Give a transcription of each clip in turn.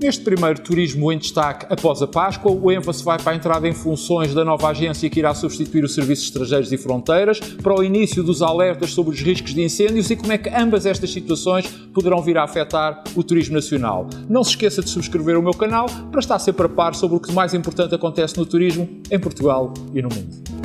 Neste primeiro turismo em destaque após a Páscoa, o ênfase vai para a entrada em funções da nova agência que irá substituir o Serviço de Estrangeiros e Fronteiras, para o início dos alertas sobre os riscos de incêndios e como é que ambas estas situações poderão vir a afetar o turismo nacional. Não se esqueça de subscrever o meu canal para estar sempre a par sobre o que mais importante acontece no turismo em Portugal e no mundo.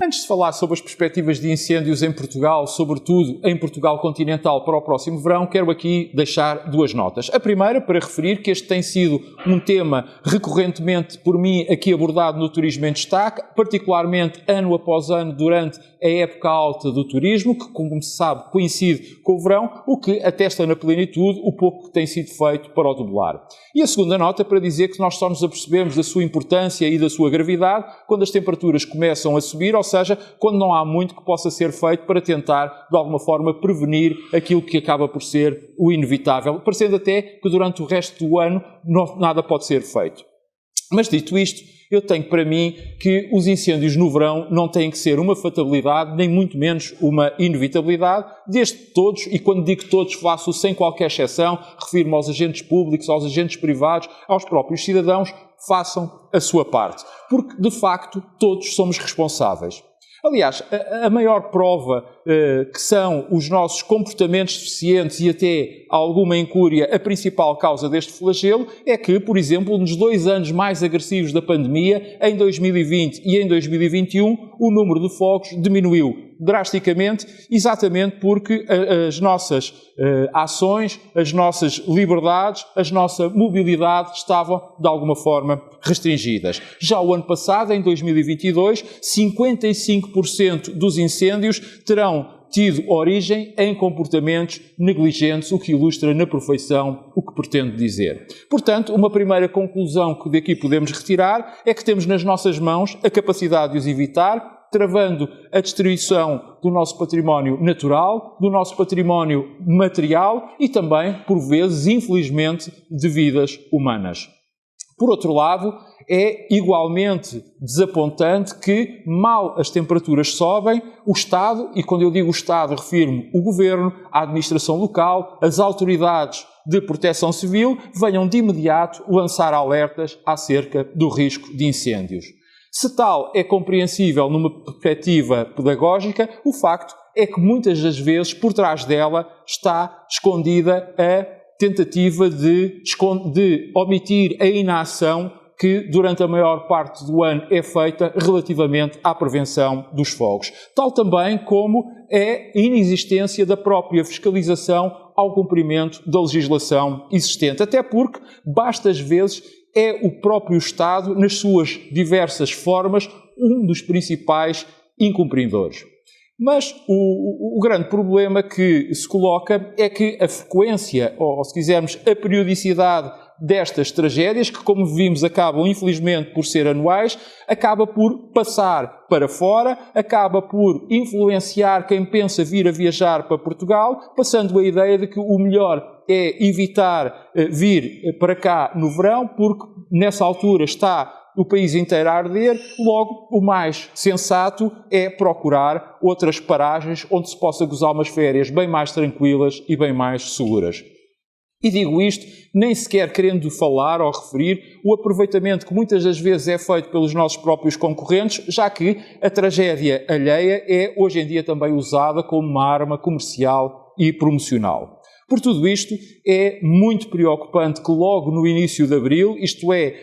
Antes de falar sobre as perspectivas de incêndios em Portugal, sobretudo em Portugal continental para o próximo verão, quero aqui deixar duas notas. A primeira, para referir que este tem sido um tema recorrentemente por mim aqui abordado no Turismo em Destaque, particularmente ano após ano durante a época alta do turismo, que, como se sabe, coincide com o verão, o que atesta na plenitude o pouco que tem sido feito para o debelar. E a segunda nota para dizer que nós só nos apercebemos da sua importância e da sua gravidade quando as temperaturas começam a subir, ou seja, quando não há muito que possa ser feito para tentar, de alguma forma, prevenir aquilo que acaba por ser o inevitável, parecendo até que durante o resto do ano nada pode ser feito. Mas dito isto, eu tenho para mim que os incêndios no verão não têm que ser uma fatalidade, nem muito menos uma inevitabilidade, desde que todos, e quando digo todos faço sem qualquer exceção, refiro-me aos agentes públicos, aos agentes privados, aos próprios cidadãos, façam a sua parte. Porque, de facto, todos somos responsáveis. Aliás, a maior prova que são os nossos comportamentos deficientes e até alguma incúria a principal causa deste flagelo é que, por exemplo, nos 2 anos mais agressivos da pandemia, em 2020 e em 2021, o número de fogos diminuiu drasticamente, exatamente porque as nossas ações, as nossas liberdades, a nossa mobilidade estavam, de alguma forma, restringidas. Já o ano passado, em 2022, 55% dos incêndios terão tido origem em comportamentos negligentes, o que ilustra na perfeição o que pretendo dizer. Portanto, uma primeira conclusão que daqui podemos retirar é que temos nas nossas mãos a capacidade de os evitar, travando a destruição do nosso património natural, do nosso património material e também, por vezes, infelizmente, de vidas humanas. Por outro lado, é igualmente desapontante que, mal as temperaturas sobem, o Estado, e quando eu digo o Estado refiro-me o Governo, a administração local, as autoridades de proteção civil, venham de imediato lançar alertas acerca do risco de incêndios. Se tal é compreensível numa perspectiva pedagógica, o facto é que muitas das vezes por trás dela está escondida a tentativa de omitir a inação que durante a maior parte do ano é feita relativamente à prevenção dos fogos. Tal também como é a inexistência da própria fiscalização ao cumprimento da legislação existente. Até porque, basta às vezes, é o próprio Estado, nas suas diversas formas, um dos principais incumpridores. Mas o grande problema que se coloca é que a frequência, ou se quisermos, a periodicidade destas tragédias, que como vimos acabam infelizmente por ser anuais, acaba por passar para fora, acaba por influenciar quem pensa vir a viajar para Portugal, passando a ideia de que o melhor é evitar vir para cá no verão, porque nessa altura está o país inteiro a arder, logo o mais sensato é procurar outras paragens onde se possa gozar umas férias bem mais tranquilas e bem mais seguras. E digo isto nem sequer querendo falar ou referir o aproveitamento que muitas das vezes é feito pelos nossos próprios concorrentes, já que a tragédia alheia é hoje em dia também usada como uma arma comercial e promocional. Por tudo isto, é muito preocupante que logo no início de abril, isto é,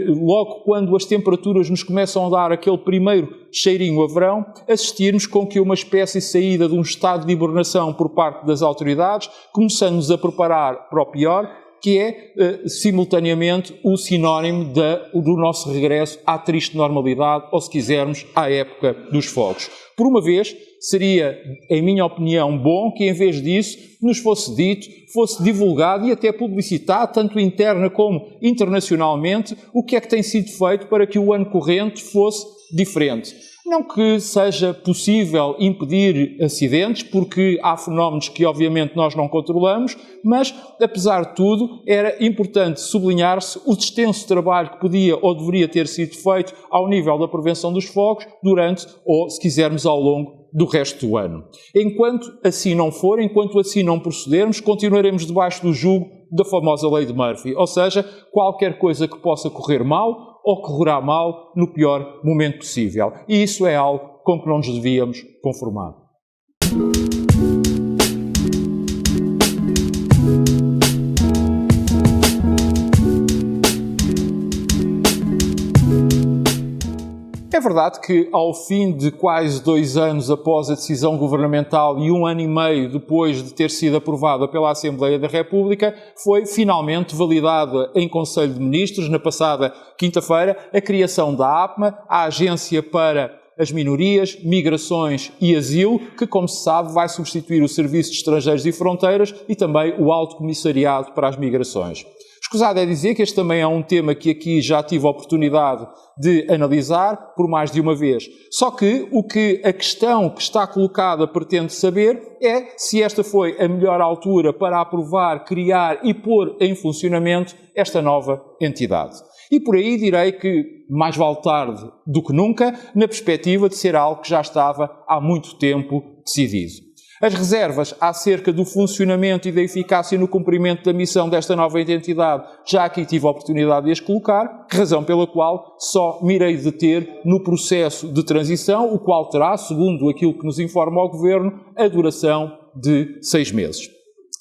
logo quando as temperaturas nos começam a dar aquele primeiro cheirinho a verão, assistirmos com que uma espécie de saída de um estado de hibernação por parte das autoridades, começando-nos a preparar para o pior, que é, simultaneamente, o sinónimo do nosso regresso à triste normalidade, ou se quisermos, à época dos fogos. Por uma vez, seria, em minha opinião, bom que, em vez disso, nos fosse dito, fosse divulgado e até publicitado, tanto interna como internacionalmente, o que é que tem sido feito para que o ano corrente fosse diferente. Não que seja possível impedir acidentes, porque há fenómenos que obviamente nós não controlamos, mas, apesar de tudo, era importante sublinhar-se o extenso trabalho que podia ou deveria ter sido feito ao nível da prevenção dos fogos durante, ou se quisermos, ao longo do resto do ano. Enquanto assim não for, enquanto assim não procedermos, continuaremos debaixo do jugo da famosa lei de Murphy, ou seja, qualquer coisa que possa correr mal, ocorrerá mal no pior momento possível. E isso é algo com que não nos devíamos conformar. É verdade que, ao fim de quase 2 anos após a decisão governamental e 1 ano e meio depois de ter sido aprovada pela Assembleia da República, foi finalmente validada em Conselho de Ministros, na passada quinta-feira, a criação da APMA, a Agência para as Minorias, Migrações e Asilo, que, como se sabe, vai substituir o Serviço de Estrangeiros e Fronteiras e também o Alto Comissariado para as Migrações. Escusado é dizer que este também é um tema que aqui já tive a oportunidade de analisar por mais de uma vez. Só que a questão que está colocada pretende saber é se esta foi a melhor altura para aprovar, criar e pôr em funcionamento esta nova entidade. E por aí direi que mais vale tarde do que nunca, na perspectiva de ser algo que já estava há muito tempo decidido. As reservas acerca do funcionamento e da eficácia no cumprimento da missão desta nova entidade já aqui tive a oportunidade de as colocar, razão pela qual só me irei deter no processo de transição, o qual terá, segundo aquilo que nos informa o Governo, a duração de 6 meses.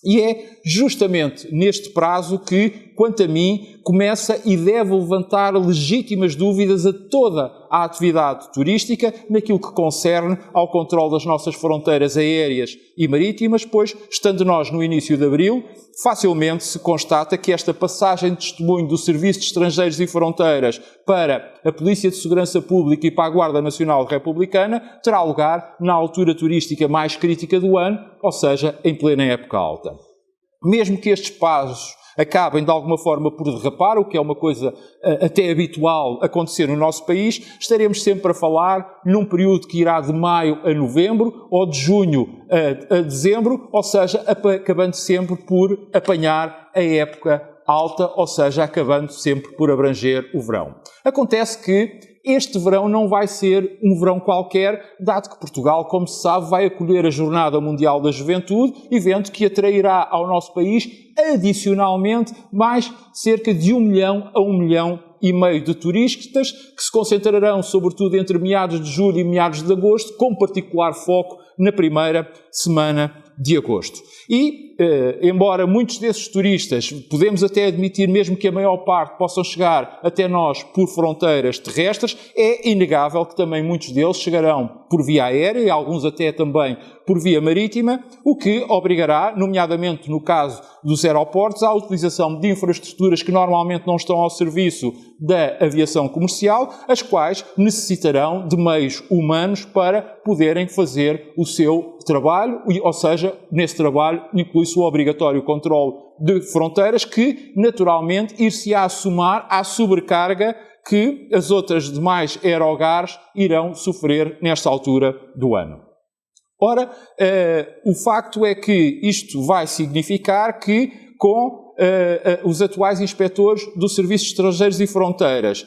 E é justamente neste prazo que, quanto a mim, começa e deve levantar legítimas dúvidas a toda a atividade turística naquilo que concerne ao controle das nossas fronteiras aéreas e marítimas, pois, estando nós no início de abril, facilmente se constata que esta passagem de testemunho do Serviço de Estrangeiros e Fronteiras para a Polícia de Segurança Pública e para a Guarda Nacional Republicana terá lugar na altura turística mais crítica do ano, ou seja, em plena época alta. Mesmo que estes passos acabem de alguma forma por derrapar, o que é uma coisa até habitual acontecer no nosso país, estaremos sempre a falar num período que irá de maio a novembro ou de junho a dezembro, ou seja, acabando sempre por apanhar a época alta, ou seja, acabando sempre por abranger o verão. Acontece que este verão não vai ser um verão qualquer, dado que Portugal, como se sabe, vai acolher a Jornada Mundial da Juventude, evento que atrairá ao nosso país, adicionalmente, mais cerca de 1 milhão a 1,5 milhão de turistas, que se concentrarão sobretudo entre meados de julho e meados de agosto, com particular foco na primeira semana de agosto. E, embora muitos desses turistas, podemos até admitir mesmo que a maior parte possam chegar até nós por fronteiras terrestres, é inegável que também muitos deles chegarão por via aérea e alguns até também por via marítima, o que obrigará, nomeadamente no caso dos aeroportos, à utilização de infraestruturas que normalmente não estão ao serviço da aviação comercial, as quais necessitarão de meios humanos para poderem fazer o seu trabalho, ou seja, nesse trabalho inclui-se o obrigatório controle de fronteiras que, naturalmente, ir-se-á somar à sobrecarga que as outras demais aerogares irão sofrer nesta altura do ano. Ora, o facto é que isto vai significar que, com os atuais inspectores do Serviço de Estrangeiros e Fronteiras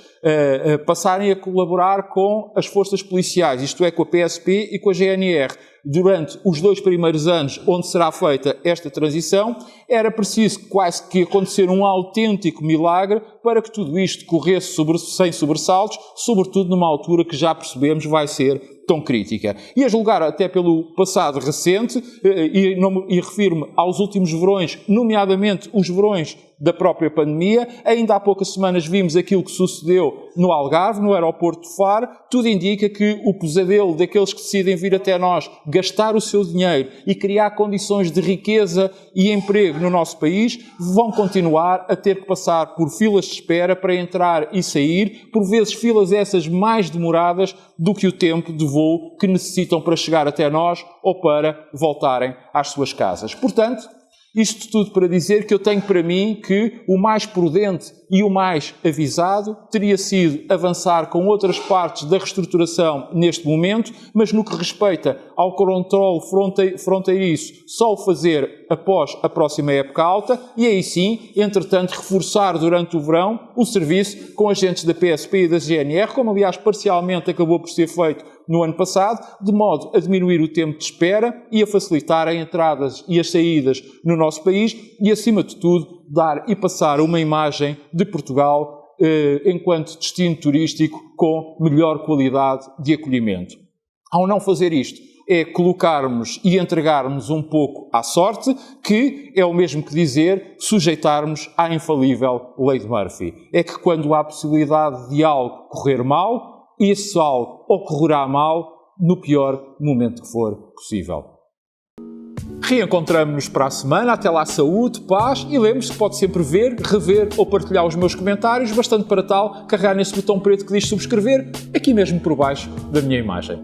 passarem a colaborar com as forças policiais, isto é, com a PSP e com a GNR, durante os 2 primeiros anos onde será feita esta transição, era preciso quase que acontecer um autêntico milagre para que tudo isto corresse sem sobressaltos, sobretudo numa altura que já percebemos vai ser tão crítica. E a julgar até pelo passado recente, e refiro-me aos últimos verões, nomeadamente os verões da própria pandemia, ainda há poucas semanas vimos aquilo que sucedeu no Algarve, no aeroporto de Faro, tudo indica que o pesadelo daqueles que decidem vir até nós, gastar o seu dinheiro e criar condições de riqueza e emprego no nosso país, vão continuar a ter que passar por filas de espera para entrar e sair, por vezes filas essas mais demoradas do que o tempo de voo que necessitam para chegar até nós ou para voltarem às suas casas. Portanto, Isto tudo para dizer que eu tenho para mim que o mais prudente e o mais avisado teria sido avançar com outras partes da reestruturação neste momento, mas no que respeita ao controle fronteiriço, só o fazer após a próxima época alta e aí sim, entretanto, reforçar durante o verão o serviço com agentes da PSP e da GNR, como aliás parcialmente acabou por ser feito no ano passado, de modo a diminuir o tempo de espera e a facilitar as entradas e as saídas no nosso país e, acima de tudo, dar e passar uma imagem de Portugal enquanto destino turístico com melhor qualidade de acolhimento. Ao não fazer isto, é colocarmos e entregarmos um pouco à sorte, que é o mesmo que dizer sujeitarmos à infalível lei de Murphy. É que quando há possibilidade de algo correr mal, esse algo ocorrerá mal no pior momento que for possível. Reencontramo-nos para a semana. Até lá, saúde, paz e lembre-se que pode sempre ver, rever ou partilhar os meus comentários, bastante para tal carregar nesse botão preto que diz subscrever, aqui mesmo por baixo da minha imagem.